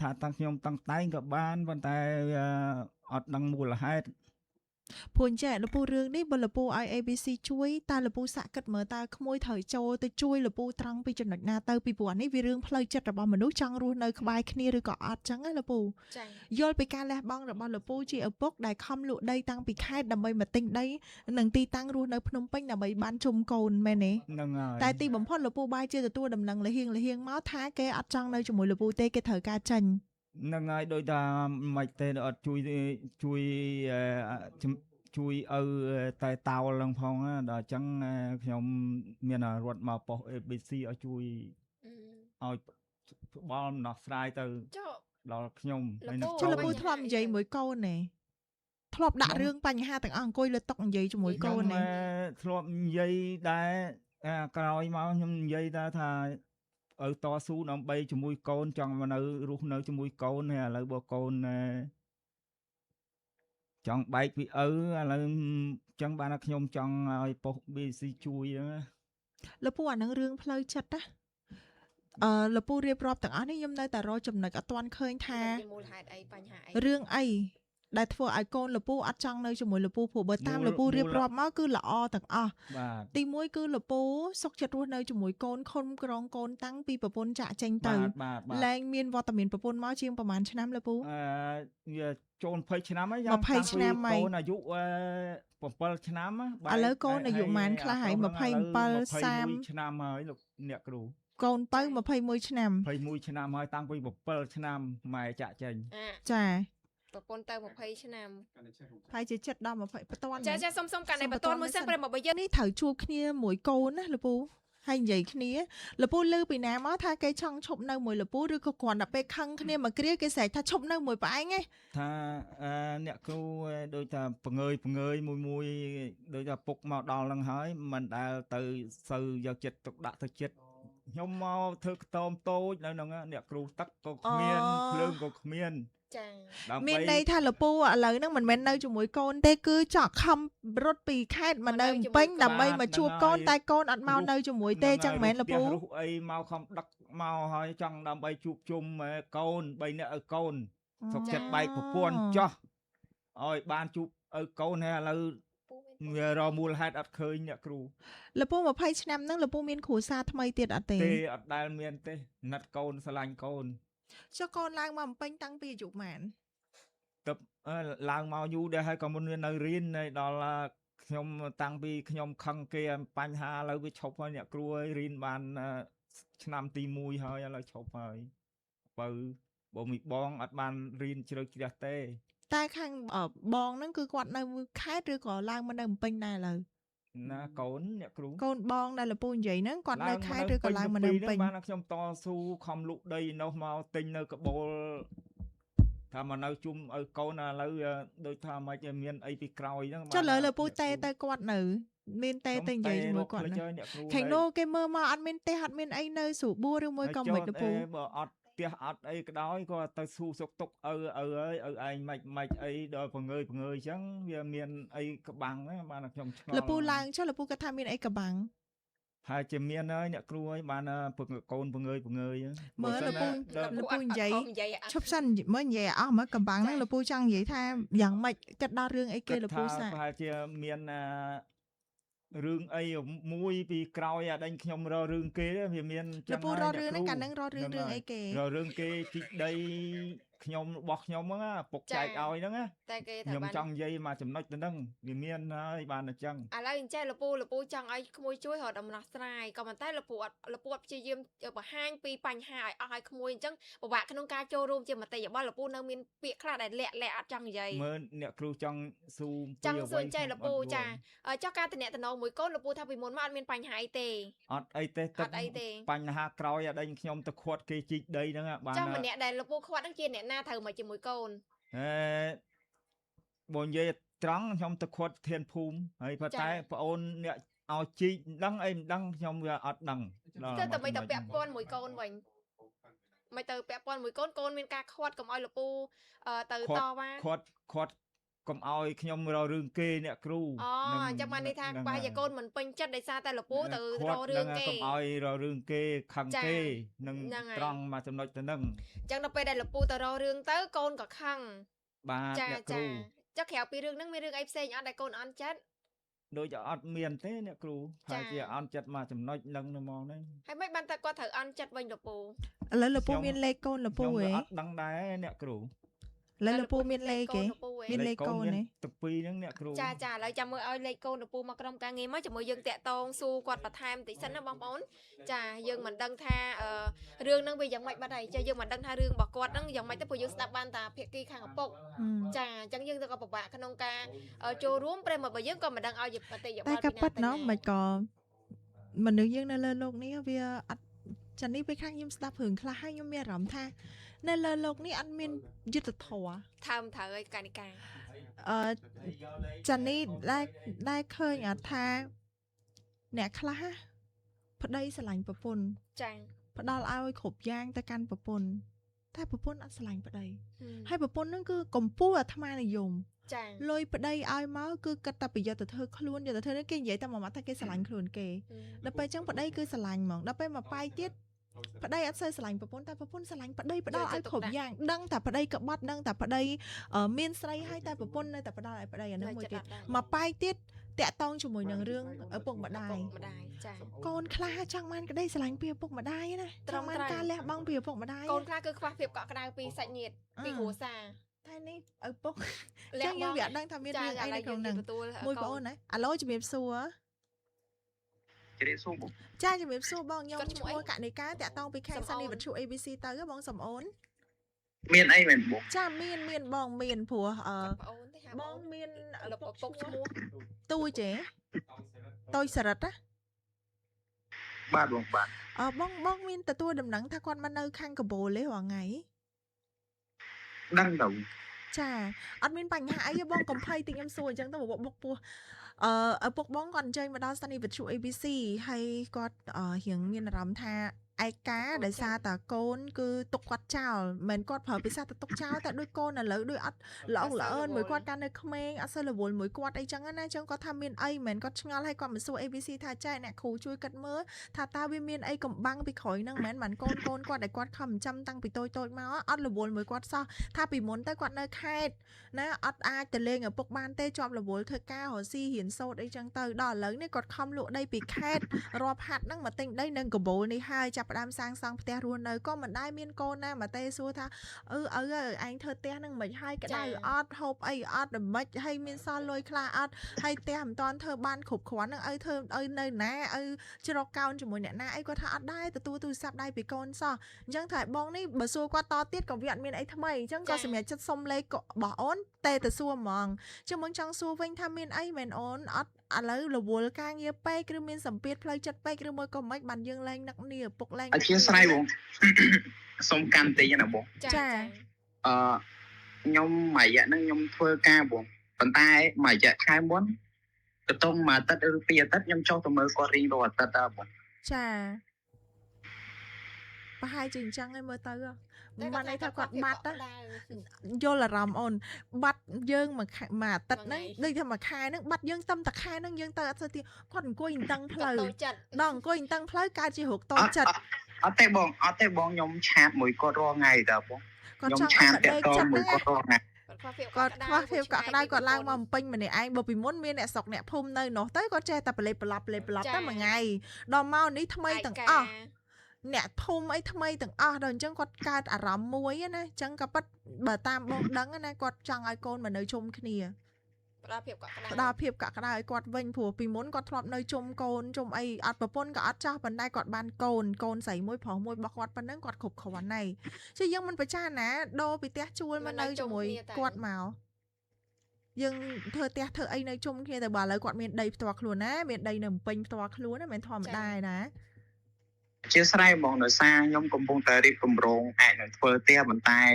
ថាតាំងខ្ញុំតាំងតែងក៏បានប៉ុន្តែអត់ដឹងមូលហេតុ ព្រោះអញ្ចឹងលពូរឿងនេះបើលពូឲ្យ ABC ជួយតើលពូសាក់គិតមើលតើក្មួយត្រូវចូលទៅជួយលពូត្រង់ពីចំណុចណាទៅពីព្រោះនេះវារឿងផ្លូវចិត្តរបស់មនុស្សចង់រស់នៅក្បែរគ្នាឬក៏អត់ចឹងណាលពូយល់ពីការលះបង់របស់លពូជាឪពុកដែលខំលក់ដីតាំងពីខេត្តដើម្បីមកទិញដីនិងទីតាំងរស់នៅភ្នំពេញដើម្បីបានជុំកូនមែនទេហ្នឹងហើយតែទីបំផុតលពូបាយជាទទួលដំណឹងលហៀងមកថាគេអត់ចង់នៅជាមួយលពូទេគេត្រូវការចាញ់ហ្នឹងហើយដូចថាមិនទេអត់ជួយឲ្យតែតោលឡើងផងដល់អញ្ចឹងខ្ញុំមានរត់មកប៉ុស ABC ឲ្យជួយឲ្យបល់ដំណោះស្រាយទៅដល់ខ្ញុំហើយនឹងចូលលពូធ្លាប់និយាយមួយកូនទេធ្លាប់ដាក់រឿងបញ្ហាទាំងអស់អង្គុយលើតុនិយាយជាមួយកូនទេធ្លាប់និយាយដែរក្រោយមកខ្ញុំនិយាយថាឲ្យតស៊ូដើម្បីជាមួយកូនចង់មកនៅរស់នៅជាមួយកូនហើយឥឡូវបើកូនចង់បែកពីឪឥឡូវចឹងបានថាខ្ញុំចង់ឲ្យប៉ុស BC ជួយលពូអានឹងរឿងផ្លូវចិត្តណាលពូរៀបរាប់ទាំងអស់នេះខ្ញុំនៅតែរកចំណុចអត់ទាន់ឃើញថាមូលហេតុអីបញ្ហាអីរឿងអីដែលធ្វើឲ្យកូនលពូអត់ចង់នៅជាមួយលពូព្រោះបើតាមលពូរៀបរាប់មកគឺល្អទាំងអស់ទី1គឺលពូសុខចិត្តរស់នៅជាមួយកូនខុនក្រងកូនតាំងពីប្រពន្ធចាក់ចេញទៅលែងមានវត្តមានប្រពន្ធមកជាងប្រហែលឆ្នាំលពូចូល20ឆ្នាំហើយ20ឆ្នាំហើយកូនអាយុ7ឆ្នាំឥឡូវកូនអាយុប៉ុន្មានខ្លះហើយ27 30ឆ្នាំហើយលោកអ្នកគ្រូកូនទៅ21ឆ្នាំ21ឆ្នាំហើយតាំងពី7ឆ្នាំម៉ែចាក់ចេញចាប្រពន្ធទៅ20ឆ្នាំហើយជាចិត្តដល់20បន្ទាន់ចាសុំកាន់តែបន្ទាន់មួយសិនព្រមបើយើងនេះត្រូវជួបគ្នាមួយកូនណាលពូហើយនិយាយគ្នាលពូលើពីណាមកថាគេចង់ឈប់នៅមួយលពូឬក៏គ្រាន់តែពេលខឹងគ្នាមកគ្រាគេស្រែកថាឈប់នៅមួយប្អែងឯងថាអ្នកគ្រូដូចថាបង្ងើយមួយដូចថាពុកមកដល់នឹងហើយមិនដែលទៅសូវយកចិត្តទុកដាក់ទៅចិត្តខ្ញុំមកធ្វើខ្ទមតូចនៅហ្នឹងអ្នកគ្រូទឹកក៏គ្មានភ្លើងក៏គ្មានចាមានន័យថាលពូឥឡូវហ្នឹងមិនមែននៅជាមួយកូនទេគឺចង់ខំរត់ពីខេត្តមកនៅពេញដើម្បីមកជួបកូនតែកូនអត់មកនៅជាមួយទេចឹងមែនលពូអីមកខំដឹកមកហើយចង់ដើម្បីជួបជុំកូន3នាក់ឲ្យកូនសុខចិត្តបែកប្រពន្ធចោះឲ្យបានជួបឲ្យកូនហើយឥឡូវវារមូលហេតុអត់ឃើញអ្នកគ្រូលពូ20ឆ្នាំហ្នឹងលពូមានគ្រួសារថ្មីទៀតអត់ទេអត់ដែលមានទេណាត់កូនស្រឡាញ់កូនចុះកូនឡើងមកពេញតាំងពីអាយុប៉ុន្មានទៅឡើងមកយូរដែរហើយក៏មុនវានៅរៀនដល់ខ្ញុំតាំងពីខ្ញុំខឹងគេបញ្ហាឥឡូវវាឈប់ហើយអ្នកគ្រូឲ្យរៀនបានឆ្នាំទី1ហើយឥឡូវឈប់ហើយបើមីបងអត់បានរៀនជ្រៅជ្រះទេតែខាងបងហ្នឹងគឺគាត់នៅខេត្តឬក៏ឡើងមកនៅភ្នំពេញដែរឥឡូវណាកូនអ្នកគ្រូកូនបងដែលលពូនិយាយហ្នឹងគាត់នៅខេត្តឬក៏ឡើងមកនៅភ្នំពេញបានខ្ញុំតស៊ូខំលក់ដីនោះមកទិញនៅកបូលថាមកនៅជុំឲ្យកូនឥឡូវដូចថាមិនមានអីពីក្រោយហ្នឹងចុះលើលពូតែគាត់នៅមានតែនិយាយជាមួយគាត់ខាងនោះគេមើលមកអត់មានទេអត់មានអីនៅស្រួលបួរឬមួយក៏មិនលពូបើអត់ផ្ទះអត់អីក៏ដោយក៏ទៅស៊ូសុកទុកឪឯងមិនអីដល់បង្ងើយអញ្ចឹងវាមានអីក្បាំងបានខ្ញុំឆ្ងល់លពូឡើងចុះលពូគាត់ថាមានអីក្បាំងហើយជាមានហើយអ្នកគ្រូហើយបានកូនបង្ងើយមើលលពូនិយាយឈប់សិនមើលនិយាយអស់មើលកំបាំងហ្នឹងលពូចង់និយាយថាយ៉ាងម៉េចគិតដល់រឿងអីគេលពូសាប្រហែលជាមានរឿងអីមួយពីក្រោយអាដេញខ្ញុំរករឿងគេវាមានចឹងលពូរករឿងហ្នឹងកាលហ្នឹងរករឿងអីគេរករឿងគេជីកដីខ្ញុំរបស់ខ្ញុំហ្នឹងពុកចែកឲ្យហ្នឹងតែគេថាខ្ញុំចង់និយាយមកចំណុចទៅហ្នឹងវាមានហើយបានអញ្ចឹងឥឡូវអញ្ចឹងលពូចង់ឲ្យក្មួយជួយរកដំណោះស្រាយក៏ប៉ុន្តែលពូអត់ព្យាយាមបង្ហាញពីបញ្ហាឲ្យអស់ឲ្យក្មួយអញ្ចឹងពិបាកក្នុងការចូលរួមជាមតិយោបល់លពូនៅមានពាក្យខ្លះដែលលាក់អត់ចង់និយាយមើលអ្នកគ្រូចង់ស៊ូអញ្ចឹងលពូចាចុះការតំណតំណងមួយកូនលពូថាពីមុនមកអត់មានបញ្ហាអីទេអត់អីទេបញ្ហាក្រោយអាដេញខ្ញុំទៅខាត់គេជីកដីហ្នឹងបានចុះម្នាក់ដែលលពូខាត់ហ្នឹងជាអ្នកណាត្រូវមកជាមួយកូនបងនិយាយត្រង់ខ្ញុំទៅខាត់ធានភូមិហើយប៉ុន្តែប្អូនអ្នកឲ្យជីកដឹងអីមិនដឹងខ្ញុំវាអត់ដឹងទៅតែមិនទៅពាក់ព័ន្ធមួយកូនវិញមិនទៅពាក់ព័ន្ធមួយកូនមានការខាត់កុំឲ្យលពូទៅតវ៉ាខាត់ កុំឲ្យខ្ញុំរករឿងគេអ្នកគ្រូ អូអញ្ចឹងបានន័យថាប្រហែលជាកូនមិនពេញចិត្តដោយសារតែលពូទៅរករឿងគេ កុំឲ្យរករឿងគេខឹងគេនឹងត្រង់មកចំណុចទៅនឹង អញ្ចឹងដល់ពេលដែលលពូទៅរករឿងទៅកូនក៏ខឹង បាទអ្នកគ្រូ ចុះក្រៅពីរឿងហ្នឹងមានរឿងអីផ្សេងអត់ដែលកូនអន់ចិត្ត ដូចអត់មានទេអ្នកគ្រូថាជាអន់ចិត្តមកចំណុចនឹងហ្មងហ្នឹង ហើយមិនបានតែគាត់ត្រូវអន់ចិត្តវិញលពូ ឥឡូវលពូមានលេខកូនលពូ ខ្ញុំ ហ៎ អត់ដឹងដែរអ្នកគ្រូ ឥឡូវលពូមានលេខគេមានលេខកូនទេ ទឹកពីរហ្នឹងអ្នកគ្រូ ចាឥឡូវចាំមើលឲ្យលេខកូនលពូមកក្រុមការងារមកជាមួយយើងតាក់តងសួរគាត់បន្ថែមតិចសិនណាបងប្អូនចាយើងមិនដឹងថារឿងហ្នឹងវាយ៉ាងម៉េចបាត់ហើយចាយើងមិនដឹងថារឿងរបស់គាត់ហ្នឹងយ៉ាងម៉េចទៅព្រោះយើងស្ដាប់បានតែភាគីខាងឪពុកចាអញ្ចឹងយើងទៅក៏ពិបាកក្នុងការចូលរួមព្រមបើយើងក៏មិនដឹងឲ្យបតិយោបល់ តែក៏ប៉ិតណោះមិនក៏មនុស្សយើងនៅលើโลกនេះវាអត់ចានេះពេលខាងខ្ញុំស្ដាប់រឿងខ្លះហើយខ្ញុំមានអារម្មណ៍ថានៅលើโลกនេះអត់មានយុទ្ធធម៌ ថើមត្រូវឲ្យកានិកា ចានេះដែលឃើញអត់ថាអ្នកខ្លះប្តីស្រឡាញ់ប្រពន្ធ ចា ផ្ដល់ឲ្យគ្រប់យ៉ាងទៅកាន់ប្រពន្ធតែប្រពន្ធអត់ស្រឡាញ់ប្តីហើយប្រពន្ធហ្នឹងគឺកម្ពុជាអាត្មានិយម ចា លុយប្តីឲ្យមកគឺគិតតែប្រយោជន៍ទៅធ្វើខ្លួនយកទៅធ្វើនេះគេនិយាយតែមួយម៉ាត់ថាគេស្រឡាញ់ខ្លួនគេដល់ពេលអញ្ចឹងប្តីគឺស្រឡាញ់ហ្មងដល់ពេលមកបាយទៀតប្តីអត់សូវស្រឡាញ់ប្រពន្ធតែប្រពន្ធស្រឡាញ់ប្តីផ្ដល់ឲ្យគ្រប់យ៉ាងដឹងតែប្តីក្បត់ដឹងតែប្តីមានស្រីហើយតែប្រពន្ធនៅតែផ្ដល់ឲ្យប្តីអានោះមួយទៀតមកបាយទៀតតាក់តងជាមួយនឹងរឿងឪពុកម្ដាយ ចា កូនខ្លះចង់បានក្តីស្រឡាញ់ពីឪពុកម្ដាយណាត្រង់បានការលះបង់ពីឪពុកម្ដាយក ូនខ្លះគឺខ្វះភាពកក់ក្ដៅពីសាច់ញាតិពីគ្រួសារ តែនេះឪពុកចឹងយើងវាអត់ដឹងថាមានរឿងអីនៅក្នុងហ្នឹងមួយបងអូនណាអាឡូជំរាបសួរ ជម្រាបសួរបង ចាជំរាបសួរបងខ្ញុំឈ្មោះកនិកាតាក់តងពីខេត្តសានីវត្ថុ ABC ទៅបងសំអូន មានអីមែនបង ចាមានបងមានព្រោះបងអូនទេហៅ បងមាន ឪពុកឈ្មោះ ទួយចេតូចសរិតណា បាទបងបាទ បងមានទទួលដំណឹងថាគាត់មកនៅខាងកបូលទេរាល់ថ្ងៃ ដឹងទៅ ចាអត់មានបញ្ហាអីទេបងកំភៃតិចខ្ញុំសួរអញ្ចឹងទៅបុកពោះឪពុកបងគាត់អញ្ជើញមកដល់ស្ថានីយ៍វិទ្យុ ABC ហើយគាត់រៀងមានអារម្មណ៍ថាឯកាដោយសារតែកូនគឺទុកគាត់ចោលមិនគាត់ប្រើភាសាទៅទុកចោលតែដូចកូនឥឡូវដូចអត់ល្អអើនមួយគាត់កាលនៅក្មេងអត់សូវរវល់មួយគាត់អីចឹងណាអញ្ចឹងគាត់ថាមានអីមិនគាត់ឆ្ងល់ហើយគាត់មកសួរ ABC ថាចែកអ្នកគ្រូជួយកាត់មើលថាតើវាមានអីកំបាំងពីក្រោយហ្នឹងមិនមែនកូនគាត់ដែលគាត់ខំចាំតាំងពីតូចមកអត់រវល់មួយគាត់សោះថាពីមុនទៅគាត់នៅខេត្តណាអត់អាចទៅលេងឪពុកបានទេជាប់រវល់ធ្វើការរកស៊ីរៀនសូត្រអីចឹងទៅដល់ឥឡូវនេះគាត់ខំលក់ដីពីខេត្តរាប់ហាត់ហ្នឹងមកទិញដីនៅកបូលនេះហើយចាប់ផ្ដើមសាងសង់ផ្ទះរស់នៅក៏មិនដែរមានកូនណាមកទេសួរថាឪឯងធ្វើផ្ទះហ្នឹងមិនហើយក្តៅអត់ហូបអីអត់ល្មិចហើយមានសល់លុយខ្លះអត់ហើយផ្ទះមិនតាន់ធ្វើបានគ្រប់គ្រាន់ហ្នឹងឪធ្វើឪនៅណាឪជ្រកកោនជាមួយអ្នកណាអីគាត់ថាអត់ដែរទទួលទូរស័ព្ទដៃពីកូនសោះអញ្ចឹងថាបងនេះបើសួរគាត់តទៀតក៏វាអត់មានអីថ្មីអញ្ចឹងក៏សម្រាប់ចិត្តសុំលេខរបស់អូនតែទៅសួរហ្មងចឹងมึงចង់សួរវិញថាមានអីមែនអូនអត់ឥឡូវរវល់ការងារពេកឬមានសម្ពាធផ្លូវចិត្តពេកឬមួយក៏មិនបានយើងលែងនឹកនេះឪពុកលែង អធិស្ឋានបង សុំកាន់តិចណាបង ចា ខ្ញុំមួយរយៈហ្នឹងខ្ញុំធ្វើការបងប៉ុន្តែមួយរយៈខែមុនទៅតុងមួយអាទិត្យឬពីរអាទិត្យខ្ញុំចុះទៅមើលគាត់រៀងរាល់អាទិត្យដែរបង ចាប្រហែលជាអញ្ចឹងឯងមើលទៅមិនន័យថាគាត់បាត់ណាយល់អារម្មណ៍អូនបាត់យើងមួយអាទិត្យហ្នឹងដូចថាមួយខែហ្នឹងបាត់យើងតំតែខែហ្នឹងយើងទៅអត់ស្ទើរទៀតគាត់អង្គុយតឹងផ្លូវដល់អង្គុយតឹងផ្លូវកើតជារោគតូចចិត្ត អត់ទេបងខ្ញុំឆាតមួយគាត់រាល់ថ្ងៃតើបង គាត់ចង់ឲ្យប្តីចិត្តមួយគាត់ គាត់ខ្វះភាពកក់ក្ដៅគាត់ឡើងមកបំពេញម្នាក់ឯងបើពីមុនមានអ្នកស្រុកអ្នកភូមិនៅនោះទៅគាត់ចេះតែប្រឡេបប្រឡប់តែមួយថ្ងៃដល់មកនេះថ្មីទាំងអស់អ្នកភូមិអីថ្មីទាំងអស់ដល់អញ្ចឹងគាត់កើតអារម្មណ៍មួយណាអញ្ចឹងក៏ប៉ិតបើតាមបងដឹងណាគាត់ចង់ឲ្យកូនមកនៅជុំគ្នា ផ្ដល់ភាពកក់ក្ដៅឲ្យគាត់វិញព្រោះពីមុនគាត់ធ្លាប់នៅជុំកូនជុំអីអត់ប្រពន្ធក៏អត់ចាស់ប៉ុន្តែគាត់បានកូនស្រីមួយប្រុសមួយរបស់គាត់ប៉ុណ្ណឹងគាត់គ្រប់គ្រាន់ហើយchứយើងមិនប្រចាណាដូរពីផ្ទះជួលមកនៅជាមួយគាត់មកយើងធ្វើផ្ទះធ្វើអីនៅជុំគ្នាតែបើឥឡូវគាត់មានដីផ្ទាល់ខ្លួនណាមានដីនៅពេញផ្ទាល់ខ្លួនណាមិនធម្មតាណា ជាស្រ័យបងដោយសារខ្ញុំកំពុងតែរៀបគម្រោងអាចនឹងធ្វើផ្ទះប៉ុន្តែឥ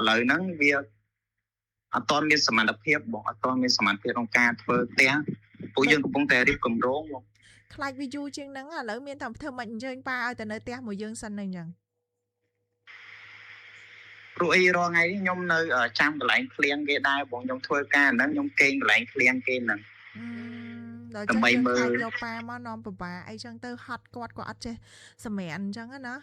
ឡូវហ្នឹងវាអត់ទាន់មានសមត្ថភាពបងអត់ទាន់មានសមត្ថភាពក្នុងការធ្វើផ្ទះពួកយើងកំពុងតែរៀបគម្រោងបង ខ្លាចវាយូរជាងហ្នឹងឥឡូវមានតែធ្វើមិនអញ្ជើញប៉ាឲ្យទៅនៅផ្ទះមួយយើងសិនហ្នឹងអញ្ចឹង ប ព្រោះអីរងថ្ងៃនេះខ្ញុំនៅចាំកន្លែងឃ្លៀងគេដែរបងខ្ញុំធ្វើការហ្នឹងខ្ញុំគេងកន្លែងឃ្លៀងគេហ្នឹង ដល់ចឹងយើងខ្លាចយកប៉ាមកនាំពិបាកអីចឹងទៅហត់គាត់ក៏អត់ចេះសម្រានអញ្ចឹងណា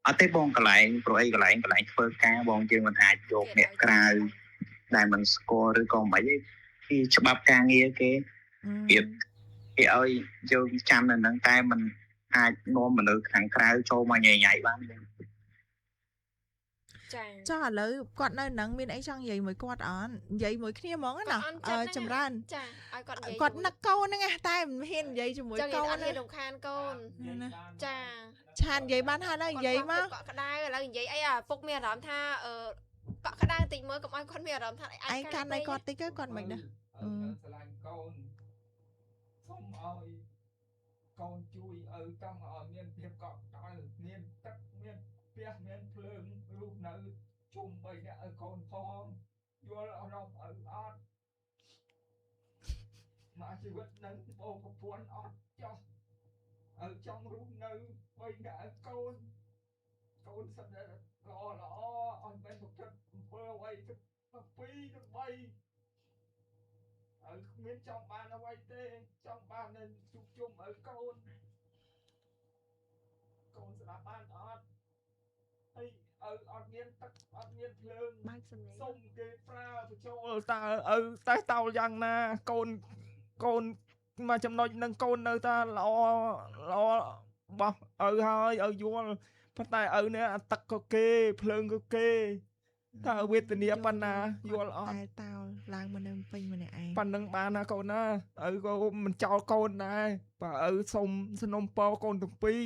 អត់ទេបងកន្លែងព្រោះអីកន្លែងធ្វើការបងយើងមិនអាចយកអ្នកក្រៅដែលមិនស្គាល់ឬក៏មិនអីពីច្បាប់ការងារគេគេឲ្យយើងចាំនៅហ្នឹងតែមិនអាចនាំមនុស្សខាងក្រៅចូលមកញ៉ៃបានទេ ចុះឥឡូវគាត់នៅហ្នឹងមានអីចង់និយាយមួយគាត់អត់និយាយមួយគ្នាហ្មងណាចម្រើន ចាឲ្យគាត់និយាយ គាត់នឹកកូនហ្នឹងតែមិនហ៊ាននិយាយជាមួយកូន អត់ហ៊ានរំខានកូនចា ឆាននិយាយបានហើយនិយាយមក គាត់ក្តៅឥឡូវនិយាយអីអាពុកមានអារម្មណ៍ថាកក់ក្តៅតិចមើលកុំឲ្យគាត់មានអារម្មណ៍ថាឯងកាន់តែគាត់តិចទៅគាត់មិនដឹង ស្រឡាញ់កូនសូមឲ្យកូនជួយឲ្យចង់ឲ្យមានភាពកក់ក្តៅមានទឹកមានផ្ទះមានភ្លើងរស់នៅជុំបីអ្នកឲ្យកូនផងយល់អរំឲ្យអត់មកជីវិតនឹងបងប្រពន្ធអត់ចោះឲ្យចង់រស់នៅបីអ្នកឲ្យកូនសិនល្អអត់មានប្រព្រឹត្តអំពើអ្វីទៅពីរទៅ3 ឲ្យគ្មានចង់បានអ្វីទេចង់បាននៅជួបជុំឲ្យកូនស្ដាប់បានអត់ហើយឲ្យអត់មានទឹកអត់មានភ្លើង បើកសំឡេង សុំគេប្រើបញ្ចូលតើឲ្យតែតោលយ៉ាងណាកូនមកចំណុចនឹងកូននៅតែល្អបោះឲ្យហើយឲ្យយល់ប៉ុន្តែឲ្យនេះអាទឹកក៏គេភ្លើងក៏គេតើវេទនាប៉ុណ្ណាយល់អត់ តែតោលឡើងមកនៅពេញម្នាក់ឯង ប៉ុណ្ណឹងបានណាកូនណាឪក៏មិនចោលកូនដែរបើឪសុំសំណុំពរកូនទាំងពីរ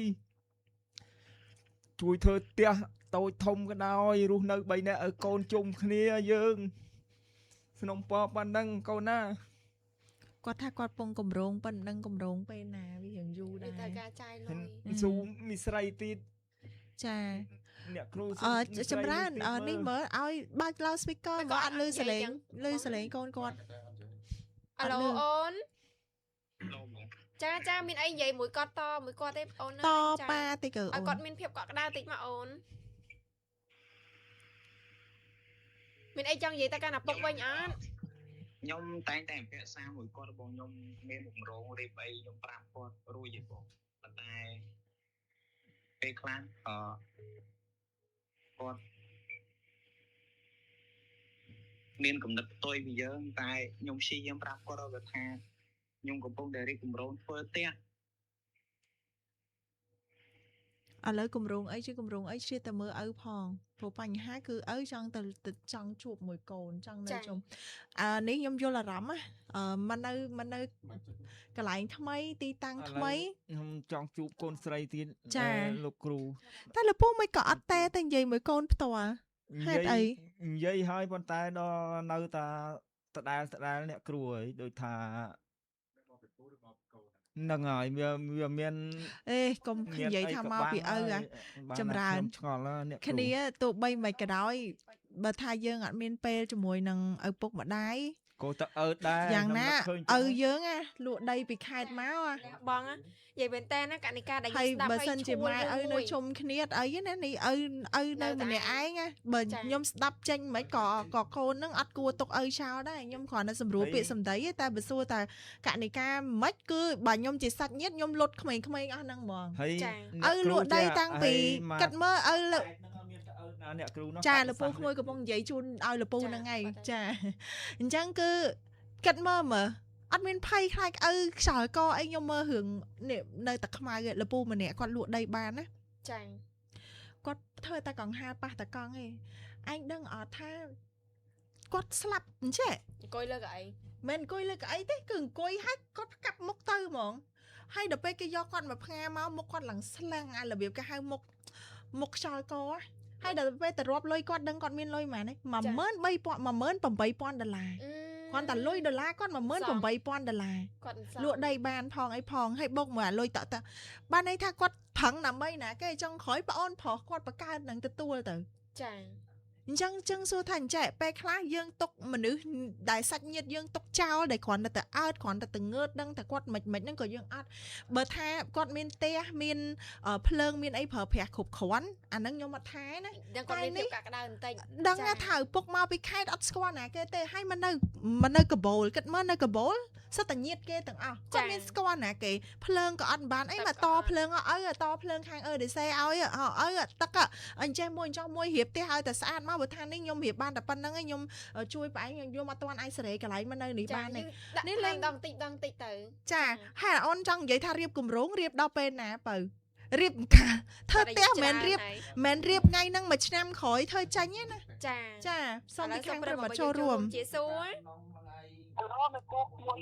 ជួយធ្វើផ្ទះតូចធំក៏ដោយរស់នៅ3នាក់ឲ្យកូនជុំគ្នាយើងសំណុំពរប៉ុណ្ណឹងកូនណា គាត់ថាគាត់ពងកម្រងប៉ុណ្ណឹងកម្រងពេលណាវាយ៉ាងយូរដែរ តែការចាយលុយ ស៊ូមីស្រីទៀត ចា អ្នកគ្រូ ចម្រើននេះមើលឲ្យបើក loud speaker មកអត់លឺសលេងកូនគាត់ អាឡូអូនចាមានអីនិយាយមួយគាត់តមួយគាត់ទេអូន តប៉ាតិចក៏អូន ឲ្យគាត់មានភាពកក់ក្តៅតិចមកអូនមានអីចង់និយាយតែកាន់អាពុកវិញអត់ ខ្ញុំតែងតែអភិសាមួយគាត់បងខ្ញុំមានបំរងរៀបអីខ្ញុំប្រាប់គាត់រួចទេបងប៉ុន្តែពេលខ្លះគាត់មានគំនិតផ្ទុយពីយើងតែខ្ញុំព្យាយាមប្រាប់គាត់ឲ្យថាខ្ញុំកំពុងតែរៀបគម្រោងធ្វើផ្ទះ ឥឡូវគម្រោងអីជាគម្រោងអីជ្រាបតែមើលឪផងព្រោះបញ្ហាគឺឪចង់ទៅចង់ជួបមួយកូនចង់នៅជុំនេះខ្ញុំយល់អារម្មណ៍មកនៅកន្លែងថ្មីទីតាំងថ្មី ខ្ញុំចង់ជួបកូនស្រីទៀត ចា លោកគ្រូ តែលពូមិនក៏អត់តែនិយាយមួយកូនផ្ទាល់ហេតុអី និយាយហើយប៉ុន្តែដល់នៅតែដដែលអ្នកគ្រូហើយដូចថានឹងហើយវាមាន អេកុំនិយាយថាមកពីឪចម្រើន ឆ្ងល់អ្នកគ្រូ គ្នាទោះបីមិនក៏ដោយបើថាយើងអត់មានពេលជាមួយនឹងឪពុកម្ដាយ ក៏ទៅដែរ យ៉ាងណាឪយើងលក់ដីពីខេត្តមក បងនិយាយមែនតើណាកណិកាដែល ហើយ ស្ដាប់ បើសិនជាម៉ែឪនៅជុំគ្នាអត់អីណានេះឪនៅម្នាក់ឯងបើខ្ញុំស្ដាប់ចេញមិនក៏កូននឹងអត់គួរទុកឪចោលដែរខ្ញុំគ្រាន់តែសម្រួលពាក្យសម្ដីតែបើសួរតែកណិកាមិនគឺបើខ្ញុំជាសាច់ញាតិខ្ញុំលុតក្មេងៗអស់ហ្នឹងហ្មង ហើយ ឪលក់ដីតាំងពីគិតមើលឪ អ្នកគ្រូនោះ ចាលពូក្មួយកំពុងនិយាយជូនឲ្យលពូហ្នឹងឯងចាអញ្ចឹងគឺគិតមើលអត់មានភ័យខ្លាចឪខ្យល់កអីខ្ញុំមើលរឿងនៅតែខ្មៅលពូម្នាក់គាត់លក់ដីបានណា ចា គាត់ធ្វើតែកង្ហាប៉ះតែកង់ឯងឯងដឹងអត់ថាគាត់ស្លាប់អញ្ចេះ អង្គុយលើកៅអី មិនអង្គុយលើកៅអីទេគឺអង្គុយហើយគាត់កាប់មុខទៅហ្មងហើយដល់ពេលគេយកគាត់មកផ្ងាមកមុខគាត់ឡើងស្លាំងអារបៀបគេហៅមុខខ្យល់កហើយដល់ពេលទៅរាប់លុយគាត់ដឹងគាត់មានលុយប៉ុន្មានទេ $18,000 គាត់តែលុយដុល្លារគាត់$18,000 គាត់ លក់ដីបានផងអីផងហើយបុកមកអាលុយតបានន័យថាគាត់ប្រឹងដើម្បីណាគេចង់ក្រោយប្អូនប្រុសគាត់បង្កើតនឹងទទួលទៅ ចា ចឹងសួរថាអញ្ចេះពេលខ្លះយើងទុកមនុស្សដែលសាច់ញាតិយើងទុកចោលដែលគ្រាន់តែអើតគ្រាន់តែងើតដឹងតែគាត់មិនហ្នឹងក៏យើងអត់បើថាគាត់មានផ្ទះមានភ្លើងមានអីប្រើប្រាស់គ្រប់គ្រាន់អាហ្នឹងខ្ញុំអត់ថាណា ដឹងគាត់មានភាពកាក់ក្តៅបន្តិច ដឹងថាឪពុកមកពីខេត្តអត់ស្គាល់ណាគេទេហើយមិននៅកបូលគិតមើលនៅកបូលសិតតែញាតគេទាំងអស់គាត់មានស្គាល់ណាគេភ្លើងក៏អត់បានអីមកតភ្លើងឲ្យតភ្លើងខាងដេសេឲ្យទឹកអញ្ចេះមួយចោះមួយរៀបផ្ទះឲ្យតែស្អាតមកបើថានេះខ្ញុំរៀបបានតែប៉ុណ្្នឹងឯងខ្ញុំជួយប្អូនខ្ញុំអត់ទាន់ឯងសេរីកន្លែងមកនៅនេះបានទេ នេះលេងដល់បន្តិចទៅ ចាហើយអូនចង់និយាយថារៀបគម្រោងរៀបដល់ពេលណាបើរៀបធ្វើផ្ទះមិនរៀបថ្ងៃហ្នឹងមួយឆ្នាំក្រោយធ្វើចាញ់ទេណា ចាសូមពីខាងព្រមចូលរួម ជាសួរ រមពូមួយ